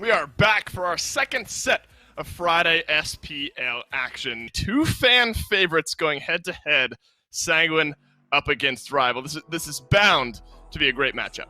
We are back for our second set of Friday SPL action. Two fan favorites going head-to-head. Sanguine up against Rival. This is bound to be a great matchup.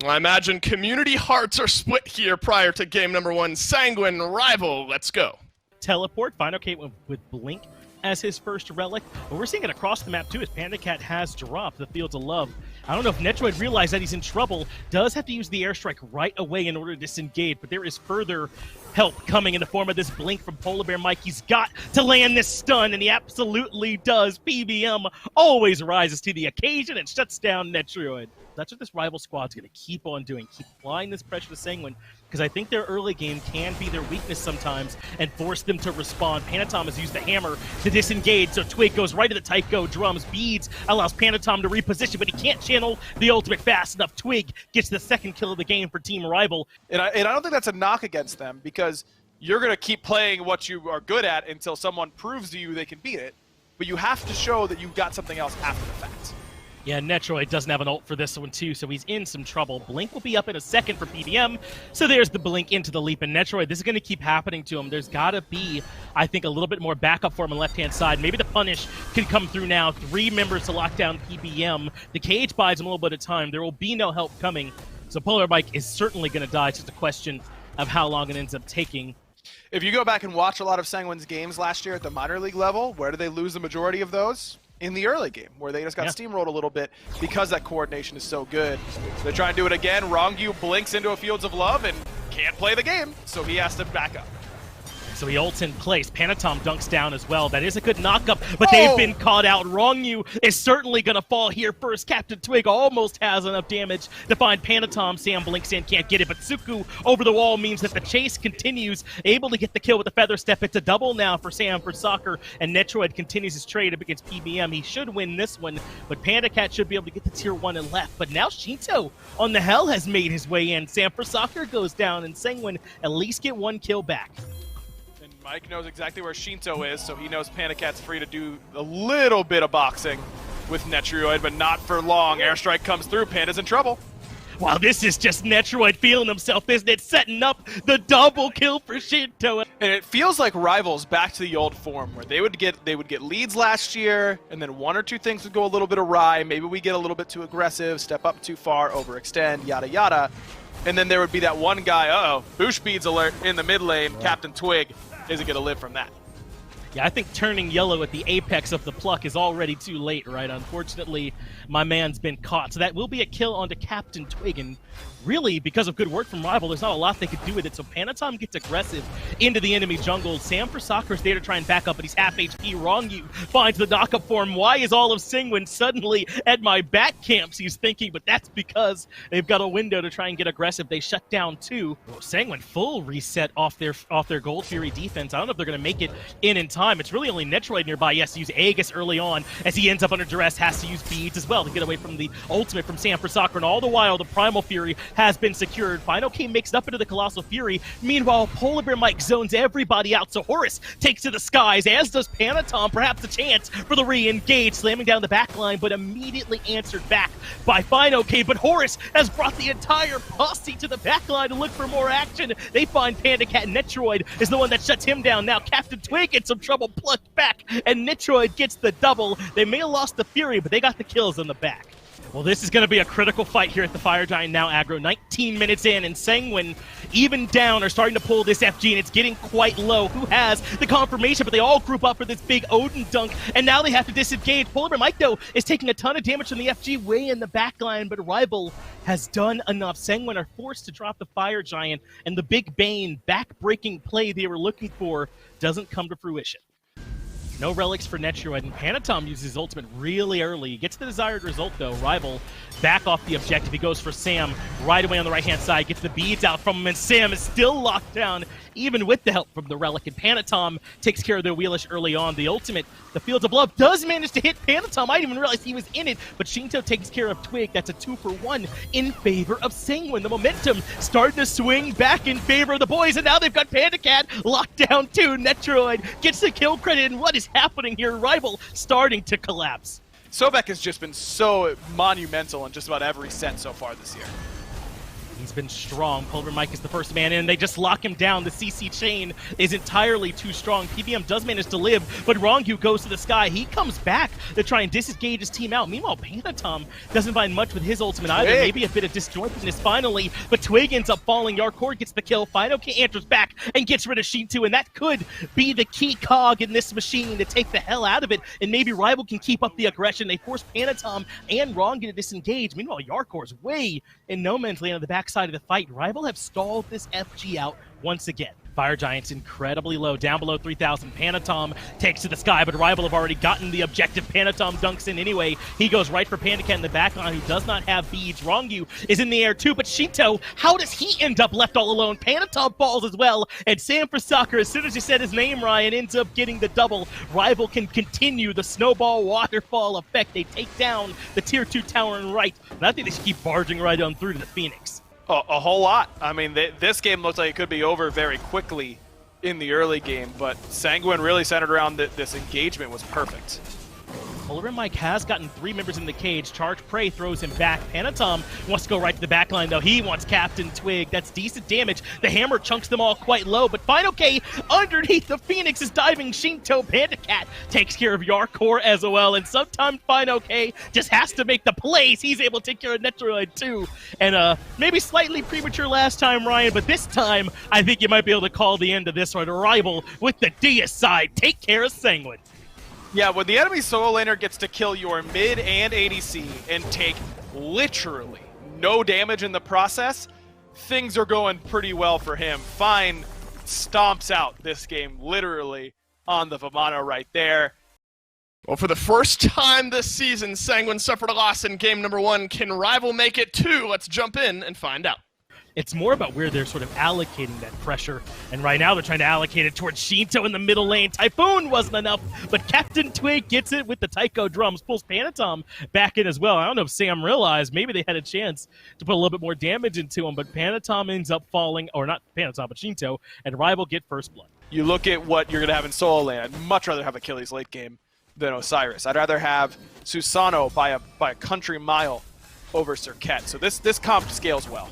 I imagine community hearts are split here prior to game number one. Sanguine, Rival, let's go. Teleport, Final K with Blink as his first relic, but we're seeing it across the map too as PandaCat has dropped the Fields of Love. I don't know if Netroid realized that he's in trouble, does have to use the airstrike right away in order to disengage, but there is further help coming in the form of this Blink from Polar Bear Mike. He's got to land this stun, and he absolutely does. PBM always rises to the occasion and shuts down Netroid. That's what this Rival squad's going to keep on doing, keep applying this pressure to Sanguine, because I think their early game can be their weakness sometimes and force them to respond. Panatom has used the hammer to disengage, so Twig goes right to the Tycho drums. Beads allows Panatom to reposition, but he can't channel the ultimate fast enough. Twig gets the second kill of the game for Team Rival. And I don't think that's a knock against them, because you're going to keep playing what you are good at until someone proves to you they can beat it, but you have to show that you've got something else after the fact. Yeah, Netroid doesn't have an ult for this one too, so he's in some trouble. Blink will be up in a second for PBM, so there's the Blink into the leap. And Netroid, this is going to keep happening to him. There's got to be, I think, a little bit more backup for him on the left-hand side. Maybe the punish can come through now. 3 members to lock down PBM. The cage buys him a little bit of time. There will be no help coming, so Polar Mike is certainly going to die. It's just a question of how long it ends up taking. If you go back and watch a lot of Sanguine's games last year at the minor league level, where do they lose the majority of those? In the early game, where they just got steamrolled a little bit because that coordination is so good. They're trying to do it again. Rongyu blinks into a Fields of Love and can't play the game, so he has to back up. So he ults in place. Panatom dunks down as well. That is a good knockup, but they've been caught out. Rongyu is certainly going to fall here first. Captain Twig almost has enough damage to find Panatom. Sam blinks in, can't get it, but Suku over the wall means that the chase continues. Able to get the kill with the feather step. It's a double now for Sam for Soccer, and Netroid continues his trade up against PBM. He should win this one, but PandaCat should be able to get the tier 1 and left. But now Shinto on the hell has made his way in. Sam for Soccer goes down, and Sanguine at least get 1 kill back. Mike knows exactly where Shinto is, so he knows PandaCat's free to do a little bit of boxing with Netroid, but not for long. Airstrike comes through, Panda's in trouble. Wow, this is just Netroid feeling himself, isn't it? Setting up the double kill for Shinto. And it feels like Rivals back to the old form, where they would get leads last year, and then 1 or 2 things would go a little bit awry. Maybe we get a little bit too aggressive, step up too far, overextend, yada yada. And then there would be that one guy, Boosh Beads alert in the mid lane, Captain Twig isn't going to live from that. Yeah, I think turning yellow at the apex of the pluck is already too late, right? Unfortunately, my man's been caught. So that will be a kill onto Captain Twig. And really, because of good work from Rival, there's not a lot they could do with it. So Panatom gets aggressive into the enemy jungle. Sam for Soccer is there to try and back up, but he's half HP. Rongyu finds the knockup for him. Why is all of Sanguine suddenly at my back camps, he's thinking, but that's because they've got a window to try and get aggressive. They shut down 2. Sanguine full reset off their Gold Fury defense. I don't know if they're going to make it in time. It's really only Netroid nearby. Yes, use Aegis early on as he ends up under duress, has to use Beads as well to get away from the ultimate from Sam for Soccer. And all the while, the Primal Fury has been secured. Final K makes it up into the Colossal Fury. Meanwhile, Polar Bear Mike zones everybody out, so Horus takes to the skies, as does Panatom. Perhaps a chance for the re-engage, slamming down the back line, but immediately answered back by Final K. But Horus has brought the entire posse to the back line to look for more action. They find PandaCat. Netroid is the one that shuts him down. Now Captain Twig gets some trouble, plucked back, and Netroid gets the double. They may have lost the Fury, but they got the kills on the back. Well, this is going to be a critical fight here at the Fire Giant now aggro. 19 minutes in, and Sanguine, even down, are starting to pull this FG, and it's getting quite low. Who has the confirmation? But they all group up for this big Odin dunk, and now they have to disengage. Polar Bear Mike, though, is taking a ton of damage from the FG way in the back line, but Rival has done enough. Sanguine are forced to drop the Fire Giant, and the big Bane back-breaking play they were looking for doesn't come to fruition. No relics for Netroid, and Panatom uses his ultimate really early. He gets the desired result, though. Rival back off the objective. He goes for Sam right away on the right-hand side, gets the beads out from him, and Sam is still locked down, even with the help from the relic. And Panatom takes care of the Wheelish early on. The ultimate, the Fields of Love, does manage to hit Panatom. I didn't even realize he was in it, but Shinto takes care of Twig. That's a 2-for-1 in favor of Sanguine. The momentum starting to swing back in favor of the boys, and now they've got PandaCat locked down too. Netroid gets the kill credit, and what is happening here? Rival starting to collapse. Sobek has just been so monumental in just about every set so far this year. He's been strong. Pulver Mike is the first man in. They just lock him down. The CC chain is entirely too strong. PBM does manage to live, but Rongyu goes to the sky. He comes back to try and disengage his team out. Meanwhile, Panatom doesn't find much with his ultimate either. Maybe a bit of disjointedness finally, but Twig ends up falling. Yarkor gets the kill. Finoki enters back and gets rid of Shinto, and that could be the key cog in this machine to take the hell out of it, and maybe Rival can keep up the aggression. They force Panatom and Rongyu to disengage. Meanwhile, Yarkor's way in no man's land on the backside of the fight. Rival have stalled this FG out once again. Fire Giant's incredibly low, down below 3,000. Panatom takes to the sky, but Rival have already gotten the objective. Panatom dunks in anyway. He goes right for Panda Cat in the back line, who does not have beads. Rongyu is in the air too, but Shinto, how does he end up left all alone? Panatom falls as well, and Sam for Soccer, as soon as you said his name, Ryan, ends up getting the double. Rival can continue the snowball waterfall effect. They take down the tier 2 tower and right, and I think they should keep barging right on through to the Phoenix. A whole lot. I mean, this game looks like it could be over very quickly in the early game, but Sanguine really centered around this engagement was perfect. Polar Mike has gotten 3 members in the cage. Charge Prey throws him back. Panatom wants to go right to the back line, though. He wants Captain Twig. That's decent damage. The hammer chunks them all quite low, but Final K underneath the Phoenix is diving. Shinto Panda Cat takes care of Yarkor as well, and sometimes Final K just has to make the plays. He's able to take care of Netroid too. And maybe slightly premature last time, Ryan, but this time I think you might be able to call the end of this one. Rival with the deicide. Take care of Sanguine. Yeah, when the enemy solo laner gets to kill your mid and ADC and take literally no damage in the process, things are going pretty well for him. Fine stomps out this game literally on the Vamano right there. Well, for the first time this season, Sanguine suffered a loss in game number 1. Can Rival make it 2? Let's jump in and find out. It's more about where they're sort of allocating that pressure, and right now they're trying to allocate it towards Shinto in the middle lane. Typhoon wasn't enough, but Captain Twig gets it with the Taiko drums, pulls Panatom back in as well. I don't know if Sam realized maybe they had a chance to put a little bit more damage into him, but Panatom ends up falling, or not Panatom, but Shinto, and Rival get first blood. You look at what you're going to have in solo lane. I'd much rather have Achilles late game than Osiris. I'd rather have Susano by a country mile over Serket. So this comp scales well.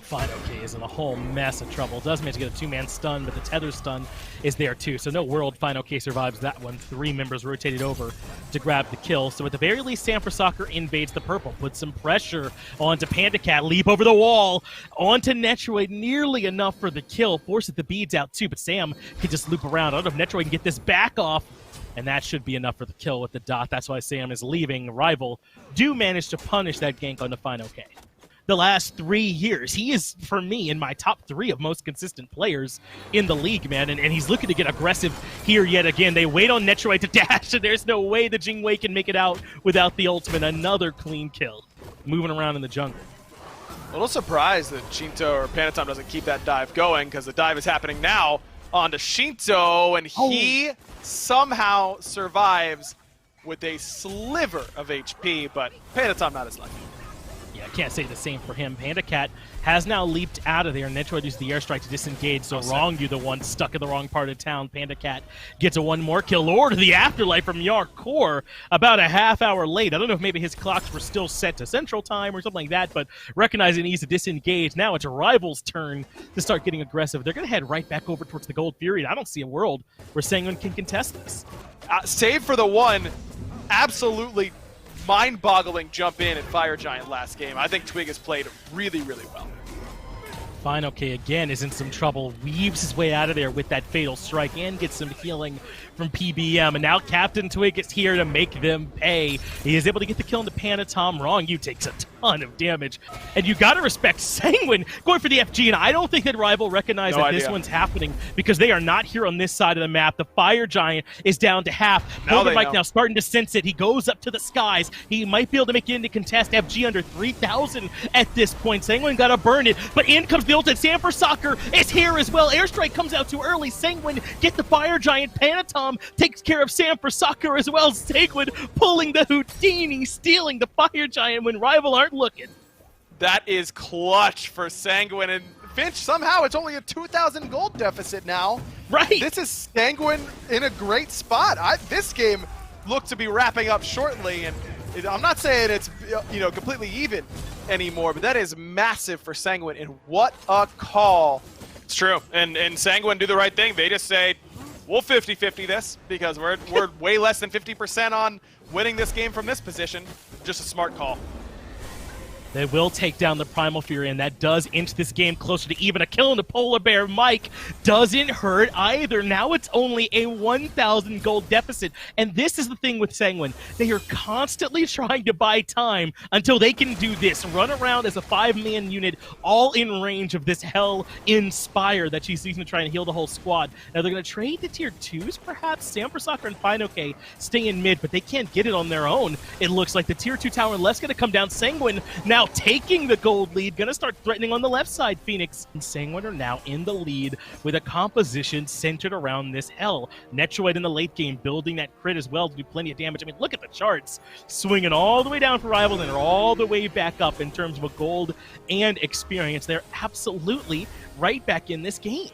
Finoki is in a whole mess of trouble. Does manage to get a 2-man stun, but the tether stun is there too. So no world Finoki survives that one. 3 members rotated over to grab the kill. So at the very least, Sam for Soccer invades the purple. Puts some pressure onto Panda Cat. Leap over the wall onto Netroid. Nearly enough for the kill. Forces the beads out too, but Sam can just loop around. I don't know if Netroid can get this back off. And that should be enough for the kill with the dot. That's why Sam is leaving. Rival do manage to punish that gank onto Finoki. The last 3 years, he is, for me, in my top 3 of most consistent players in the league, man, and he's looking to get aggressive here yet again. They wait on Netroid to dash, and there's no way the Jingwei can make it out without the ultimate. Another clean kill. Moving around in the jungle. A little surprised that Shinto or Panatom doesn't keep that dive going, because the dive is happening now onto Shinto, and he somehow survives with a sliver of HP, but Panatom not as lucky. Yeah, I can't say the same for him. Panda Cat has now leaped out of there. Netroid uses the airstrike to disengage, so Rongyu, the one stuck in the wrong part of town. Panda Cat gets a 1 more kill. Lord of the Afterlife from Yarkor about a half hour late. I don't know if maybe his clocks were still set to Central Time or something like that, but recognizing he needs to disengage. Now it's Rival's turn to start getting aggressive. They're going to head right back over towards the Gold Fury, and I don't see a world where Sanguine can contest this. Save for the one absolutely mind-boggling jump in at Fire Giant last game. I think Twig has played really, really well. Finoki again is in some trouble, weaves his way out of there with that fatal strike and gets some healing from PBM, and now Captain Twig is here to make them pay. He is able to get the kill into Panatom. Rongyu takes a ton of damage, and you gotta respect Sanguine going for the FG, and I don't think that Rival recognized that this one's happening because they are not here on this side of the map. The Fire Giant is down to half. Mike now starting to sense it. He goes up to the skies. He might be able to make it into contest. FG under 3,000 at this point. Sanguine gotta burn it, but in comes the ultimate. Sam for Soccer is here as well. Airstrike comes out too early. Sanguine get the Fire Giant. Panatom takes care of Sam for Soccer as well. Sanguine pulling the Houdini, stealing the Fire Giant when Rival aren't looking. That is clutch for Sanguine, and Finch, somehow it's only a 2,000 gold deficit now. Right. This is Sanguine in a great spot. This game looked to be wrapping up shortly, and I'm not saying it's completely even, anymore, but that is massive for Sanguine, and what a call. It's true, and Sanguine do the right thing. They just say, we'll 50-50 this, because we're way less than 50% on winning this game from this position. Just a smart call. They will take down the Primal Fury, and that does inch this game closer to even. A kill on the Polar Bear Mike doesn't hurt either. Now it's only a 1,000 gold deficit, and this is the thing with Sanguine. They are constantly trying to buy time until they can do this. Run around as a 5-man unit, all in range of this Hell Inspire that she's using to try and heal the whole squad. Now they're going to trade the tier 2s, perhaps. Sam for Soccer and Finoke stay in mid, but they can't get it on their own. It looks like the tier 2 tower and left's going to come down. Sanguine now taking the gold lead, gonna start threatening on the left side. Phoenix and Sanguine are now in the lead with a composition centered around this Hell. Netroid in the late game building that crit as well to do plenty of damage. I mean, look at the charts. Swinging all the way down for Rival and all the way back up in terms of a gold and experience. They're absolutely right back in this game.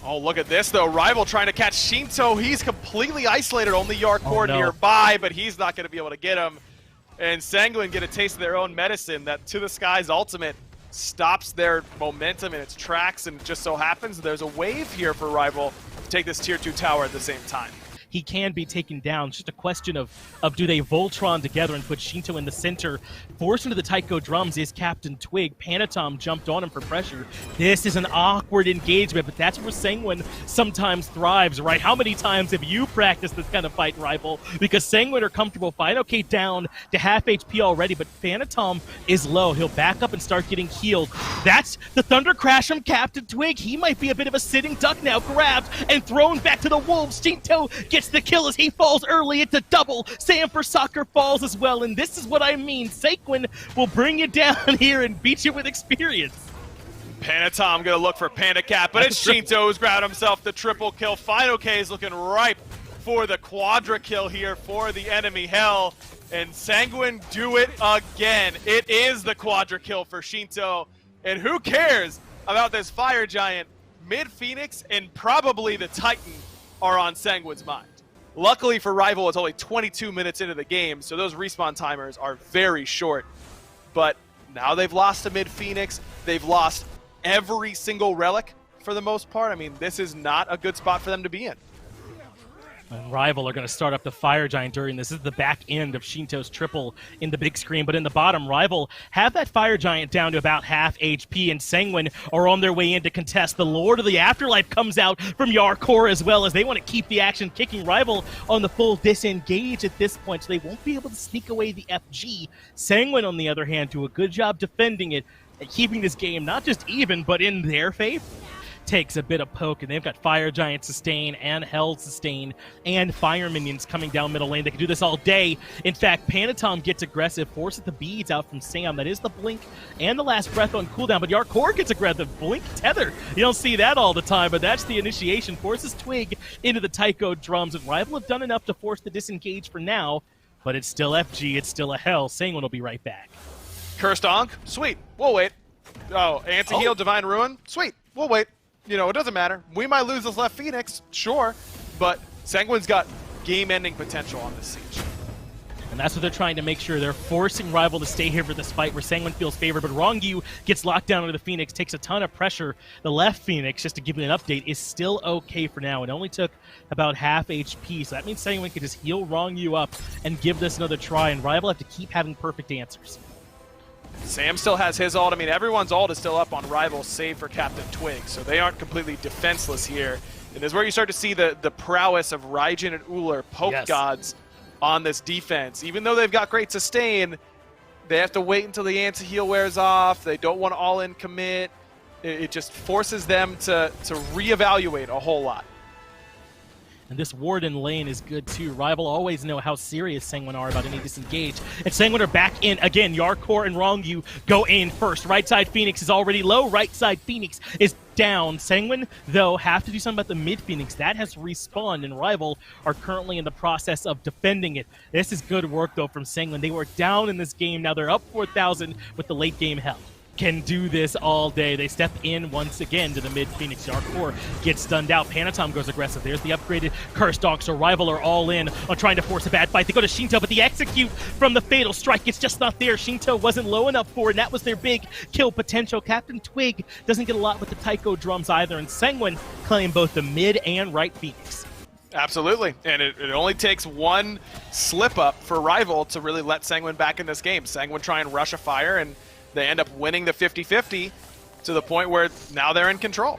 Oh, look at this, though. Rival trying to catch Shinto. He's completely isolated. Only Yarkor nearby, but he's not going to be able to get him. And Sanguine get a taste of their own medicine. That To the Skies ultimate stops their momentum in its tracks, and it just so happens there's a wave here for Rival to take this tier 2 tower at the same time. He can be taken down. It's just a question of do they Voltron together and put Shinto in the center. Forced into the Taiko drums is Captain Twig. Panatom jumped on him for pressure. This is an awkward engagement, but that's where Sanguine sometimes thrives, right? How many times have you practiced this kind of fight, Rival? Because Sanguine are comfortable. Finoke down to half HP already, but Panatom is low. He'll back up and start getting healed. That's the Thunder Crash from Captain Twig. He might be a bit of a sitting duck now. Grabbed and thrown back to the wolves. Shinto gets the kill as he falls early. It's a double. Sam for Soccer falls as well, and this is what I mean. Sanguine will bring you down here and beat you with experience. Panatom gonna look for Panda Cat, but it's Shinto who's grabbed himself the triple kill. Finoke is looking ripe for the quadra kill here for the enemy Hell, and Sanguine do it again. It is the quadra kill for Shinto, and who cares about this Fire Giant? Mid Phoenix and probably the Titan are on Sanguine's mind. Luckily for Rival, it's only 22 minutes into the game, so those respawn timers are very short. But now they've lost to Mid Phoenix. They've lost every single relic for the most part. I mean, this is not a good spot for them to be in. And Rival are going to start up the Fire Giant during this. This is the back end of Shinto's triple in the big screen, but in the bottom, Rival have that Fire Giant down to about half HP, and Sanguine are on their way in to contest. The Lord of the Afterlife comes out from Yarkor as well, as they want to keep the action kicking. Rival on the full disengage at this point, so they won't be able to sneak away the FG. Sanguine, on the other hand, do a good job defending it and keeping this game not just even, but in their favor. Takes a bit of poke, and they've got Fire Giant sustain and Hell sustain and Fire Minions coming down middle lane. They can do this all day. In fact, Panatom gets aggressive, forces the beads out from Sam. That is the Blink and the Last Breath on cooldown, but Yarkor gets aggressive. Blink Tether. You don't see that all the time, but that's the initiation. Forces Twig into the Taiko drums, and Rival have done enough to force the disengage for now, but it's still FG, it's still a Hell. Sanguine will be right back. Cursed Onk? Sweet. We'll wait. Oh, Anti-Heal, Divine Ruin? Sweet. We'll wait. You know, it doesn't matter. We might lose this left Phoenix, sure, but Sanguine's got game-ending potential on this siege. And that's what they're trying to make sure. They're forcing Rival to stay here for this fight where Sanguine feels favored, but Rongyu gets locked down into the Phoenix, takes a ton of pressure. The left Phoenix, just to give you an update, is still okay for now. It only took about half HP, so that means Sanguine can just heal Rongyu up and give this another try, and Rival have to keep having perfect answers. Sam still has his ult. I mean, everyone's ult is still up on Rival, save for Captain Twig, so they aren't completely defenseless here. And this is where you start to see the prowess of Raijin and Ullr, poke gods, on this defense. Even though they've got great sustain, they have to wait until the anti-heal wears off. They don't want to all-in commit. It just forces them to reevaluate a whole lot. And this Warden lane is good too. Rival always know how serious Sanguine are about any disengage. And Sanguine are back in again. Yarkor and Rongyu go in first. Right side Phoenix is already low. Right side Phoenix is down. Sanguine, though, have to do something about the mid Phoenix. That has respawned, and Rival are currently in the process of defending it. This is good work, though, from Sanguine. They were down in this game. Now they're up 4,000 with the late game Hell. can do this all day. They step in once again to the mid. Phoenix Yarkor gets stunned out. Panatom goes aggressive. There's the upgraded Curse Dog, so Rival are all in on trying to force a bad fight. They go to Shinto, but the execute from the Fatal Strike, it's just not there. Shinto wasn't low enough for it, and that was their big kill potential. Captain Twig doesn't get a lot with the Taiko drums either, and Sanguine claim both the mid and right Phoenix. Absolutely, and it only takes one slip up for Rival to really let Sanguine back in this game. Sanguine try and rush a fire, and they end up winning the 50-50 to the point where now they're in control.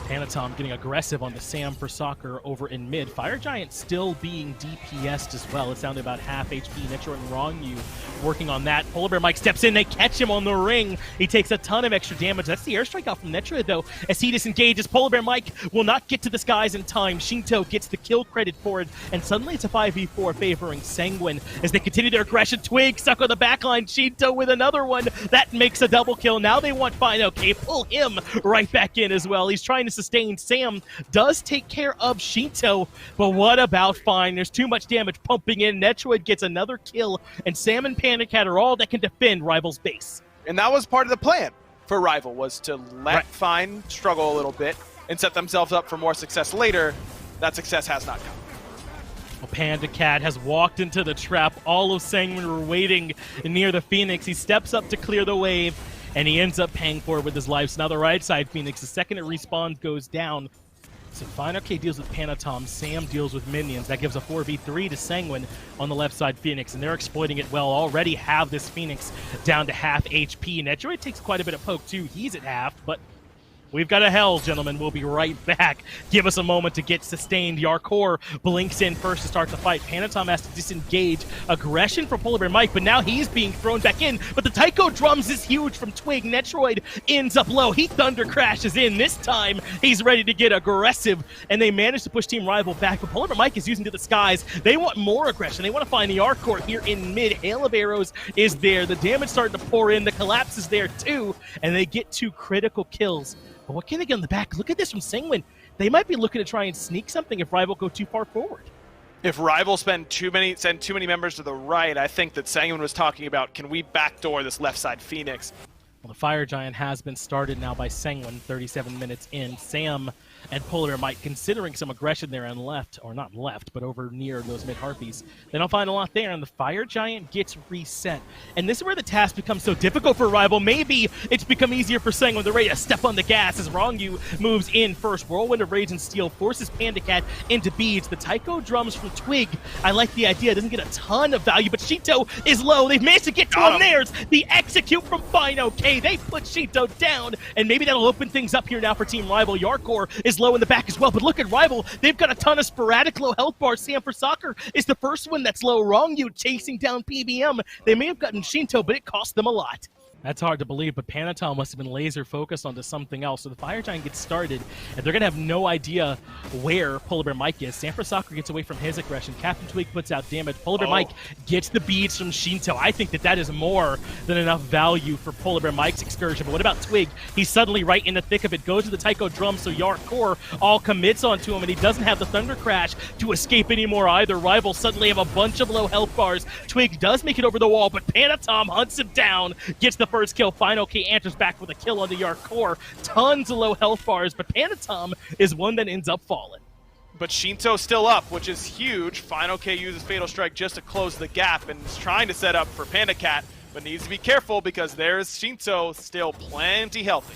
Panatom getting aggressive on the Sam for Soccer over in mid. Fire Giant still being DPS'd as well. It's down to about half HP. Netro and Wrongu working on that. Polar Bear Mike steps in. They catch him on the ring. He takes a ton of extra damage. That's the airstrike out from Netro, though, as he disengages. Polar Bear Mike will not get to the skies in time. Shinto gets the kill credit for it, and suddenly it's a 5v4 favoring Sanguine as they continue their aggression. Twig stuck on the backline. Shinto with another one. That makes a double kill. Now they want Fine. Okay, pull him right back in as well. He's trying to sustain. Sam does take care of Shinto, but what about Fine? There's too much damage pumping in. Netroid gets another kill, and Sam and Panic Cat are all that can defend Rival's base. And that was part of the plan for Rival, was to let Fine struggle a little bit and set themselves up for more success later. That success has not come. Well, Panda Cat has walked into the trap. All of Sanguine were waiting near the Phoenix. He steps up to clear the wave, and he ends up paying for it with his life. So now the right side Phoenix, the second it respawns, goes down. So Fine OK deals with Panatom, Sam deals with minions. That gives a 4v3 to Sanguine on the left side Phoenix, and they're exploiting it well. Already have this Phoenix down to half HP. Netroid takes quite a bit of poke too. He's at half, but we've got a hell, gentlemen. We'll be right back. Give us a moment to get sustained. Yarkor blinks in first to start the fight. Panatom has to disengage. Aggression for Polar Bear Mike, but now he's being thrown back in. But the Taiko drums is huge from Twig. Netroid ends up low. He thunder crashes in. This time, he's ready to get aggressive, and they manage to push Team Rival back. But Polar Bear Mike is using to the skies. They want more aggression. They want to find the Yarkor here in mid. Hail of Arrows is there. The damage starting to pour in. The collapse is there too, and they get 2 critical kills. But what can they get on the back? Look at this from Sanguine. They might be looking to try and sneak something if Rival go too far forward. If Rival send too many members to the right, I think that Sanguine was talking about, can we backdoor this left side Phoenix? Well, the Fire Giant has been started now by Sanguine, 37 minutes in. Sam and Polar Bear Mike considering some aggression there and left, or not left, but over near those mid-harpies. They don't find a lot there, and the Fire Giant gets reset. And this is where the task becomes so difficult for Rival. Maybe it's become easier for Sanguine. They're ready to step on the gas as Wrongu moves in first. Whirlwind of Rage and Steel forces Panda Cat into beads. The Taiko drums from Twig, I like the idea. It doesn't get a ton of value, but Shinto is low. They've managed to get to him. There's the execute from Fine OK. They put Shinto down, and maybe that'll open things up here now for Team Rival. Yarkor is low in the back as well, but look at Rival. They've got a ton of sporadic low health bars. Sam for Soccer is the first one that's low. Wrongu chasing down PBM. They may have gotten Shinto, but it cost them a lot. That's hard to believe, but Panatom must have been laser focused onto something else. So the Fire Giant gets started, and they're going to have no idea where Polar Bear Mike is. Sanford Soccer gets away from his aggression. Captain Twig puts out damage. Polar Bear Mike gets the beads from Shinto. I think that is more than enough value for Polar Bear Mike's excursion. But what about Twig? He's suddenly right in the thick of it. Goes to the Taiko drum, so Yarkor all commits onto him, and he doesn't have the Thunder Crash to escape anymore either. Rival suddenly have a bunch of low health bars. Twig does make it over the wall, but Panatom hunts him down, gets the first kill. Final K answers back with a kill on the Yarkor. Tons of low health bars, but Panatom is one that ends up falling. But Shinto's still up, which is huge. Final K uses Fatal Strike just to close the gap and is trying to set up for Panda Cat, but needs to be careful because there's Shinto still plenty healthy.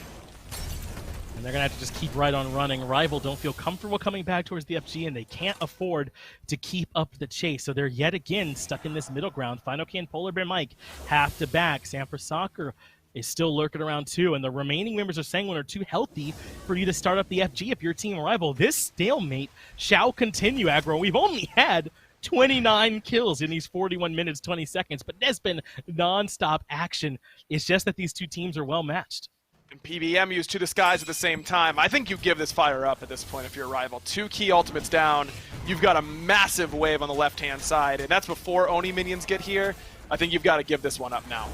And they're going to have to just keep right on running. Rival don't feel comfortable coming back towards the FG, and they can't afford to keep up the chase. So they're yet again stuck in this middle ground. Final K and Polar Bear Mike have to back. Sanford Soccer is still lurking around too, and the remaining members of Sanguine are too healthy for you to start up the FG if you're Team Rival. This stalemate shall continue, Aggro. We've only had 29 kills in these 41 minutes, 20 seconds, but there's been non-stop action. It's just that these two teams are well matched. And PBM used To the Skies at the same time. I think you give this fire up at this point if you're a Rival. 2 key ultimates down. You've got a massive wave on the left-hand side, and that's before Oni minions get here. I think you've got to give this one up now.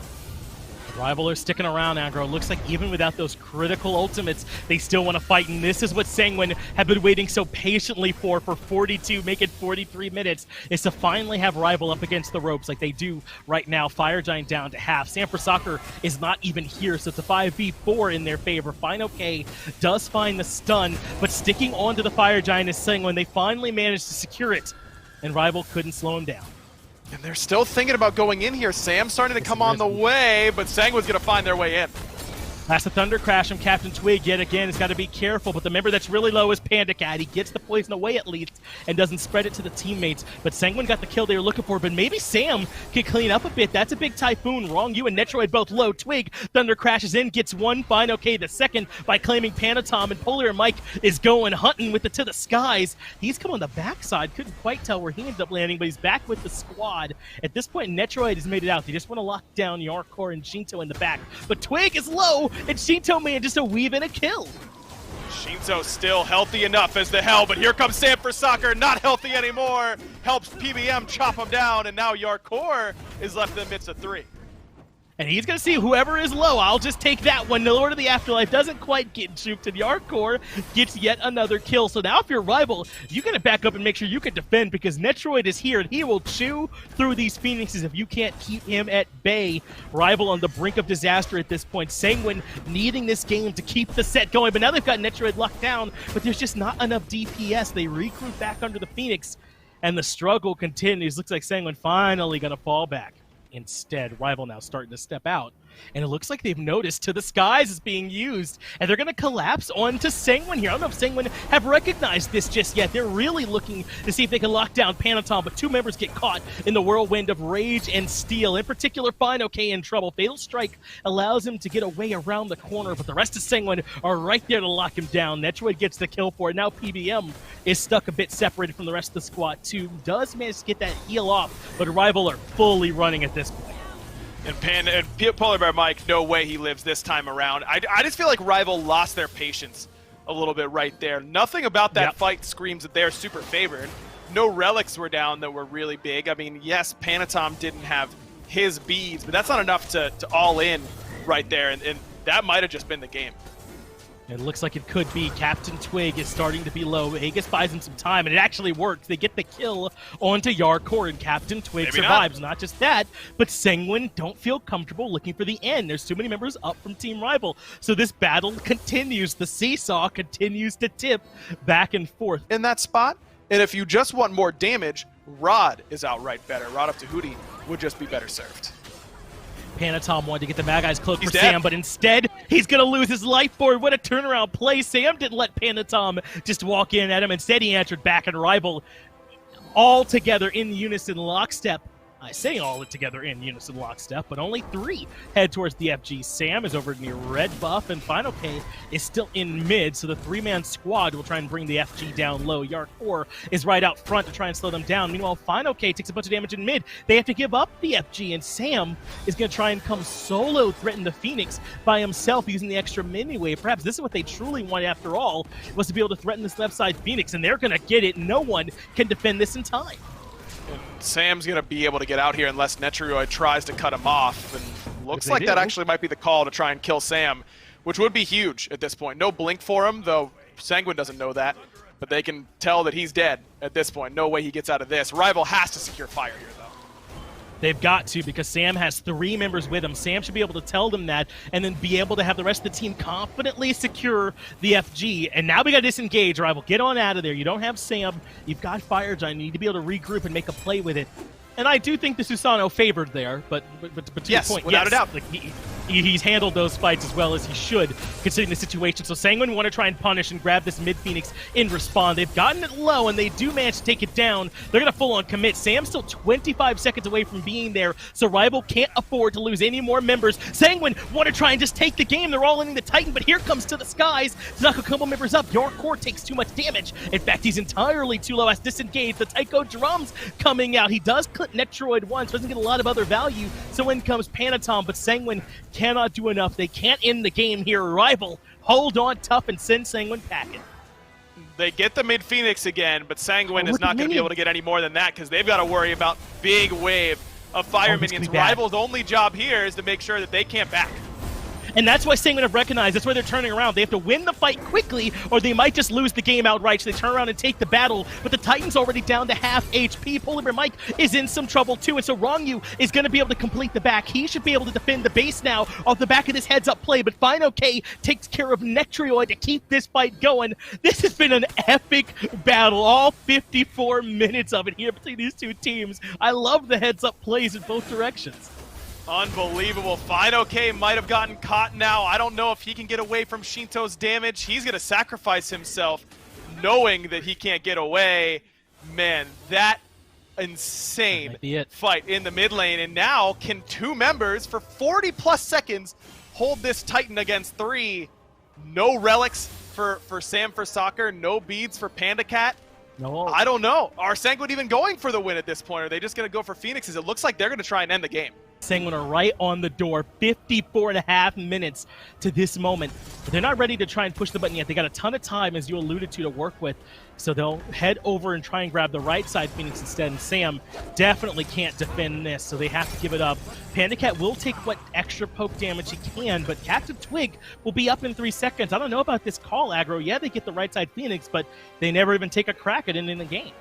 Rival are sticking around, Aggro. Looks like even without those critical ultimates, they still want to fight, and this is what Sanguine have been waiting so patiently for 42, make it 43 minutes, is to finally have Rival up against the ropes like they do right now. Fire Giant down to half. Sam for Soccer is not even here, so it's a 5v4 in their favor. Fine OK does find the stun, but sticking onto the Fire Giant is Sanguine. They finally managed to secure it, and Rival couldn't slow him down. And they're still thinking about going in here. Sam's starting to come on the way, but Sanguine's going to find their way in. That's a Thunder Crash from Captain Twig yet again. He's got to be careful, but the member that's really low is Panda Cat. He gets the poison away at least and doesn't spread it to the teammates. But Sanguine got the kill they were looking for, but maybe Sam can clean up a bit. That's a big Typhoon. Wrong You and Netroid both low. Twig, Thunder Crashes in, gets one. Fine OK the second by claiming Panatom, and Polar Mike is going hunting with it to the skies. He's come on the backside. Couldn't quite tell where he ended up landing, but he's back with the squad. At this point, Netroid has made it out. They just want to lock down Yarkor and Shinto in the back. But Twig is low, and Shinto man just a weave in a kill. Shinto still healthy enough as the hell, but here comes Sam for Soccer, not healthy anymore. Helps PBM chop him down, and now Yarkor is left in the midst of 3. And he's going to see whoever is low. I'll just take that one. The Lord of the Afterlife doesn't quite get juked, and Yarkor gets yet another kill. So now if you're Rival, you got to back up and make sure you can defend, because Netroid is here, and he will chew through these Phoenixes if you can't keep him at bay. Rival on the brink of disaster at this point. Sanguine needing this game to keep the set going, but now they've got Netroid locked down, but there's just not enough DPS. They regroup back under the Phoenix, and the struggle continues. Looks like Sanguine finally going to fall back. Instead, Rival now starting to step out, and it looks like they've noticed To the Skies is being used, and they're going to collapse onto Sanguine here. I don't know if Sanguine have recognized this just yet. They're really looking to see if they can lock down Panatom, but two members get caught in the whirlwind of Rage and Steel. In particular, Fine OK in trouble. Fatal Strike allows him to get away around the corner, but the rest of Sanguine are right there to lock him down. Netroid gets the kill for it. Now PBM is stuck a bit separated from the rest of the squad too. Does manage to get that heal off, but Rival are fully running at this point. And Polar Bear Mike, no way he lives this time around. I just feel like Rival lost their patience a little bit right there. Nothing about that fight screams that they're super favored. No relics were down that were really big. I mean, yes, Panatom didn't have his beads, but that's not enough to all in right there, and that might have just been the game. It looks like it could be. Captain Twig is starting to be low. Aegis buys him some time, and it actually works. They get the kill onto Yarkor, and Captain Twig survives. Not just that, but Sanguine don't feel comfortable looking for the end. There's too many members up from Team Rival. So this battle continues. The seesaw continues to tip back and forth. In that spot, and if you just want more damage, Rod is outright better. Rod of Tahuti would just be better served. Panatom wanted to get the Mad Guy's cloak for Sam, but instead, he's going to lose his life board. What a turnaround play. Sam didn't let Panatom just walk in at him. Instead, he answered back, and Rival all together in unison lockstep. I say all together in unison lockstep, but only 3 head towards the FG. Sam is over near red buff, and Final K is still in mid, so the 3-man squad will try and bring the FG down low. Yarkor is right out front to try and slow them down. Meanwhile, Final K takes a bunch of damage in mid. They have to give up the FG, and Sam is going to try and come solo, threaten the Phoenix by himself using the extra mini wave. Perhaps this is what they truly wanted after all, was to be able to threaten this left side Phoenix, and they're going to get it. No one can defend this in time. And Sam's going to be able to get out here unless Netroid tries to cut him off. And looks like that actually might be the call to try and kill Sam, which would be huge at this point. No blink for him, though Sanguine doesn't know that. But they can tell that he's dead at this point. No way he gets out of this. Rival has to secure fire here, though. They've got to, because Sam has 3 members with him. Sam should be able to tell them that and then be able to have the rest of the team confidently secure the FG. And now we got to disengage, Rival. Get on out of there. You don't have Sam. You've got Fire Giant. You need to be able to regroup and make a play with it. And I do think the Susano favored there, but to your point, without a doubt. Like he's handled those fights as well as he should, considering the situation. So Sanguine want to try and punish and grab this mid-Phoenix in respawn. They've gotten it low, and they do manage to take it down. They're going to full-on commit. Sam's still 25 seconds away from being there, so Rival can't afford to lose any more members. Sanguine want to try and just take the game. They're all in the Titan, but here comes To the Skies to knock a couple members up. Yarkor takes too much damage. In fact, he's entirely too low as disengaged. The Taiko drums coming out. He does clip Netroid once, doesn't get a lot of other value, so in comes Panatom, but Sanguine cannot do enough. They can't end the game here. Rival, hold on tough and send Sanguine packing. They get the mid-Phoenix again, but Sanguine is not going to be able to get any more than that because they've got to worry about big wave of fire Oh, this could minions. be bad. Rival's only job here is to make sure that they can't back. And that's why Sanguine have recognized that's why they're turning around. They have to win the fight quickly, or they might just lose the game outright. So they turn around and take the battle. But the Titan's already down to half HP. Polar Bear Mike is in some trouble too, and so Rongyu is going to be able to complete the back. He should be able to defend the base now off the back of this heads-up play. But Fine OK takes care of Nectrioid to keep this fight going. This has been an epic battle, all 54 minutes of it here between these two teams. I love the heads-up plays in both directions. Unbelievable. Fine OK might have gotten caught now. I don't know if he can get away from Shinto's damage. He's going to sacrifice himself knowing that he can't get away. Man, that insane fight in the mid lane. And now can two members for 40 plus seconds hold this Titan against three? No relics for Sam for Soccer, no beads for Panda Cat. No. I don't know. Are Sanguine even going for the win at this point? Are they just going to go for Phoenixes? It looks like they're going to try and end the game. Sanguine are right on the door, 54.5 minutes to this moment. But they're not ready to try and push the button yet. They got a ton of time, as you alluded to work with. So they'll head over and try and grab the right side Phoenix instead. And Sam definitely can't defend this, so they have to give it up. Panda Cat will take what extra poke damage he can, but Captain Twig will be up in 3 seconds. I don't know about this call aggro. Yeah, they get the right side Phoenix, but they never even take a crack at it in the game.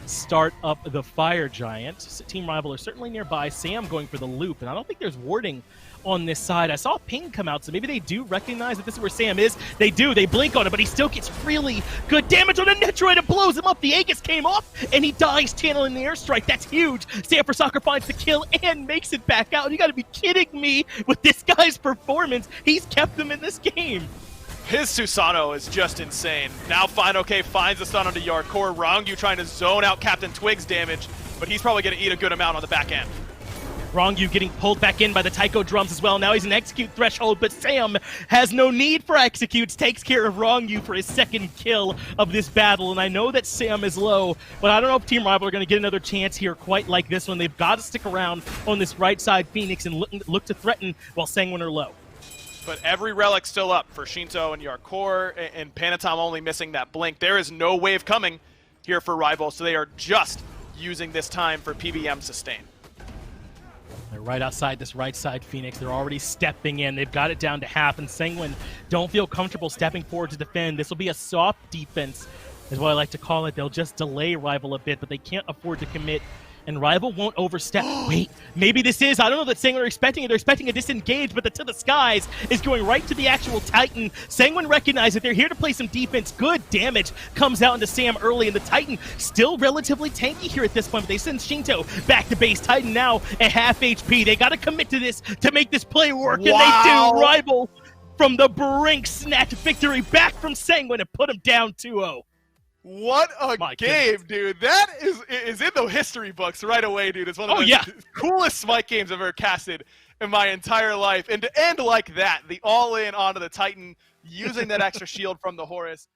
Start up the Fire Giant. Team Rival are certainly nearby. Sam going for the loop, and I don't think there's warding on this side. I saw a ping come out, so maybe they do recognize that this is where Sam is. They do. They blink on it, but he still gets really good damage on a Netroid. It blows him up. The Aegis came off, and he dies channeling the airstrike. That's huge. Sam for Soccer finds the kill and makes it back out. You got to be kidding me with this guy's performance. He's kept them in this game. His Susano is just insane. Now Fine OK finds the stun onto Yarkor. Rongyu trying to zone out Captain Twig's damage, but he's probably going to eat a good amount on the back end. Rongyu getting pulled back in by the Taiko drums as well. Now he's in execute threshold, but Sam has no need for executes. Takes care of Rongyu for his second kill of this battle. And I know that Sam is low, but I don't know if Team Rival are going to get another chance here quite like this one. They've got to stick around on this right side Phoenix and look to threaten while Sanguine are low. But every relic still up for Shinto and Yarkor, and Panatom only missing that blink. There is no wave coming here for Rival, so they are just using this time for PBM sustain. They're right outside this right side Phoenix. They're already stepping in. They've got it down to half, and Sanguine don't feel comfortable stepping forward to defend. This will be a soft defense, is what I like to call it. They'll just delay Rival a bit, but they can't afford to commit, and Rival won't overstep. Wait, maybe this is, I don't know that Sanguine are expecting it. They're expecting a disengage, but the To the Skies is going right to the actual Titan. Sanguine recognize that they're here to play some defense. Good damage comes out into Sam early, and the Titan still relatively tanky here at this point, but they send Shinto back to base. Titan now at half HP. They got to commit to this to make this play work, and they do. Rival from the brink snatch victory back from Sanguine and put him down 2-0. What a game, dude. That is in the history books right away, dude. It's one of the coolest Smite games I've ever casted in my entire life. And to end like that, the all-in onto the Titan, using that extra shield from the Horus.